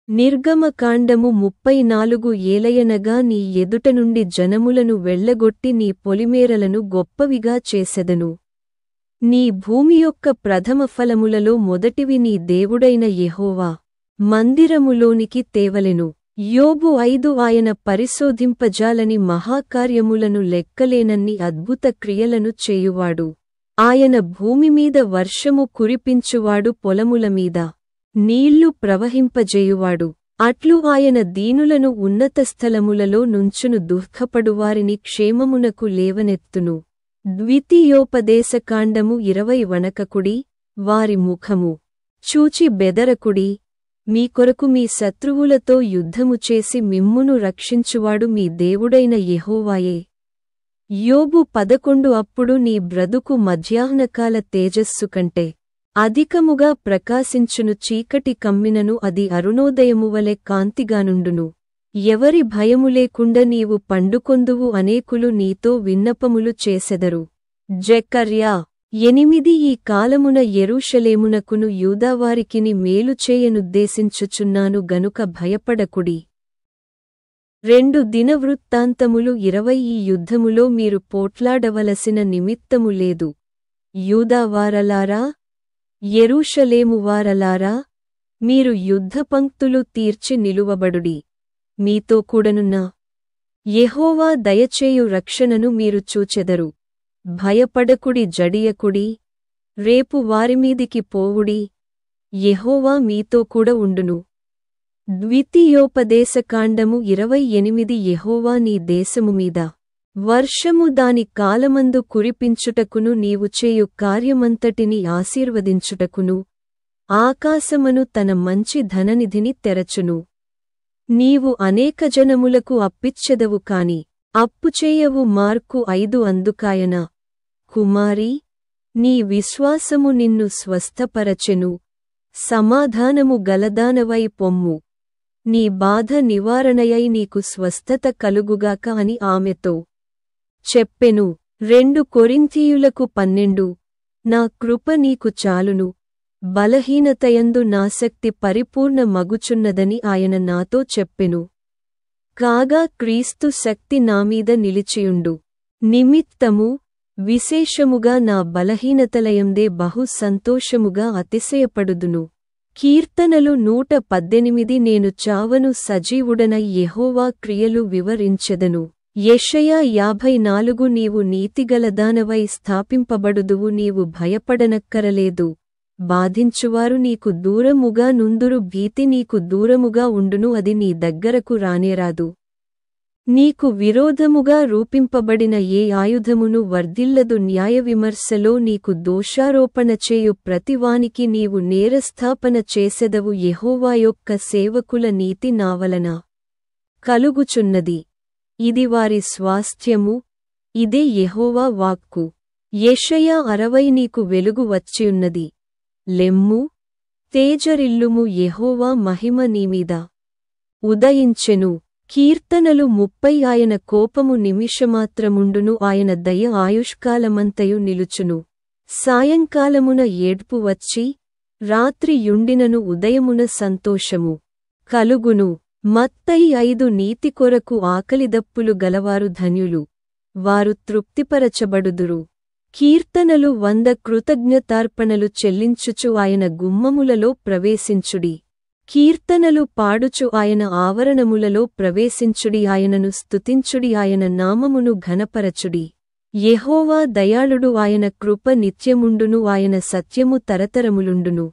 నిర్గమకాండము 34 ఏలయనగా నీ ఎదుట నుండి జనములను వెళ్ళగొట్టి నీ పొలిమేరలను గొప్పవిగా చేసెదను. నీ భూమి యొక్క ప్రథమ ఫలములలో మొదటివి నీ దేవుడైన యెహోవా మందిరములోనికి తేవలెను. యోబు 5 ఆయన పరిశోధింపజాలని మహాకార్యములను లెక్కలేనన్ని అద్భుత క్రియలను చేయువాడు. ఆయన భూమిమీద వర్షము కురిపించువాడు, పొలములమీద నీళ్లు ప్రవహింపజేయువాడు. అట్లు ఆయన దీనులను ఉన్నత స్థలములలో నుంచును, దుఃఖపడువారిని క్షేమమునకు లేవనెత్తును. ద్వితీయోపదేశకాండము 20 వణకకుడి, వారి ముఖము చూచి బెదరకుడి. మీ కొరకు మీ శత్రువులతో యుద్ధము చేసి మిమ్మును రక్షించువాడు మీ దేవుడైన యెహోవాయే. యోబు 11 అప్పుడు నీ బ్రతుకు మధ్యాహ్నకాల తేజస్సు కంటే అధికముగా ప్రకాశించును, చీకటి కమ్మినను అది అరుణోదయమువలె కాంతిగానుండును. ఎవరి భయము లేకుండా నీవు పండుకొందువు, అనేకులు నీతో విన్నపములు చేసెదరు. జెకర్యా 8 ఈ కాలమున యెరూషలేమునకును యూదావారికిని మేలు చేయనుద్దేశించుచున్నాను గనుక భయపడకుడి. 2 దినవృత్తాంతములు 20 ఈ యుద్ధములో మీరు పోట్లాడవలసిన నిమిత్తము లేదు. యూదావారలారా, యెరూషలేమువారలారా, మీరు యుద్ధపంక్తులు తీర్చి నిలువబడుడి. మీతో కూడనున్న యెహోవా దయచేయు రక్షణను మీరు చూచెదరు. భయపడకుడి, జడియకుడి, రేపు వారిమీదికి పోవుడి, యెహోవా మీతో కూడా ఉండును. ద్వితీయోపదేశకాండము 28 యెహోవా నీ దేశము మీద వర్షము దాని కాలమందు కురిపించుటకును, నీవు చేయు కార్యమంతటిని ఆశీర్వదించుటకును ఆకాశమును తన మంచి ధననిధిని తెరచును. నీవు అనేక జనములకు అప్పిచ్చెదవు కాని అప్పుచేయవు. మార్కు 5 అందుకాయన, కుమారీ, నీ విశ్వాసము నిన్ను స్వస్థపరచెను, సమాధానము గలదానవై పొమ్ము, నీ బాధ నివారణయై నీకు స్వస్థత కలుగుగాక అని ఆమెతో చెప్పెను. 2 కొరింథీయులకు 12 నా కృప నీకు చాలును, బలహీనతయందు నాశక్తి పరిపూర్ణ మగుచున్నదని ఆయన నాతో చెప్పెను. కాగా క్రీస్తు శక్తి నామీద నిలిచియుండు నిమిత్తము విశేషముగా నా బలహీనతలయందే బహు సంతోషముగా అతిశయపడుదును. కీర్తనలు 118 నేను చావను, సజీవుడనై యెహోవా క్రియలు వివరించెదను. యెషయా 54 నీవు నీతిగలదానవై స్థాపింపబడుదువు, నీవు భయపడనక్కరలేదు. బాధించువారు నీకు దూరముగా నుందురు, భీతి నీకు దూరముగా ఉండును, అది నీ దగ్గరకు రానేరాదు. నీకు విరోధముగా రూపింపబడిన ఏ ఆయుధమును వర్ధిల్లదు. న్యాయవిమర్శలో నీకు దోషారోపణ చేయు ప్రతివానికి నీవు నేరస్థాపన చేసెదవు. యెహోవా యొక్క సేవకుల నీతి నావలన కలుగుచున్నది, ఇది వారి స్వాస్థ్యము, ఇదే యెహోవా వాక్కు. యెషయా 60 నీకు వెలుగు వచ్చియున్నది, లెమ్ము, తేజరిల్లుము, యెహోవా మహిమ నీమీద ఉదయించెను. కీర్తనలు 30 ఆయన కోపము నిమిషమాత్రముండును, ఆయన దయ ఆయుష్కాలమంతయు నిలుచును. సాయంకాలమున ఏడ్పు వచ్చి రాత్రి యుండినను ఉదయమున సంతోషము కలుగును. మత్తయి 5 నీతి కొరకు ఆకలిదప్పులు గలవారు ధన్యులు, వారు తృప్తిపరచబడుదురు. కీర్తనలు 100 కృతజ్ఞతార్పణలు చెల్లించుచు ఆయన గుమ్మములలో ప్రవేశించుడి. కీర్తనలు పాడుచు ఆయన ఆవరణములలో ప్రవేశించుడి. ఆయనను స్తుతించుడి, ఆయన నామమును ఘనపరచుడి. యెహోవా దయాళుడు, ఆయన కృప నిత్యముండును, ఆయన సత్యము తరతరములుండును.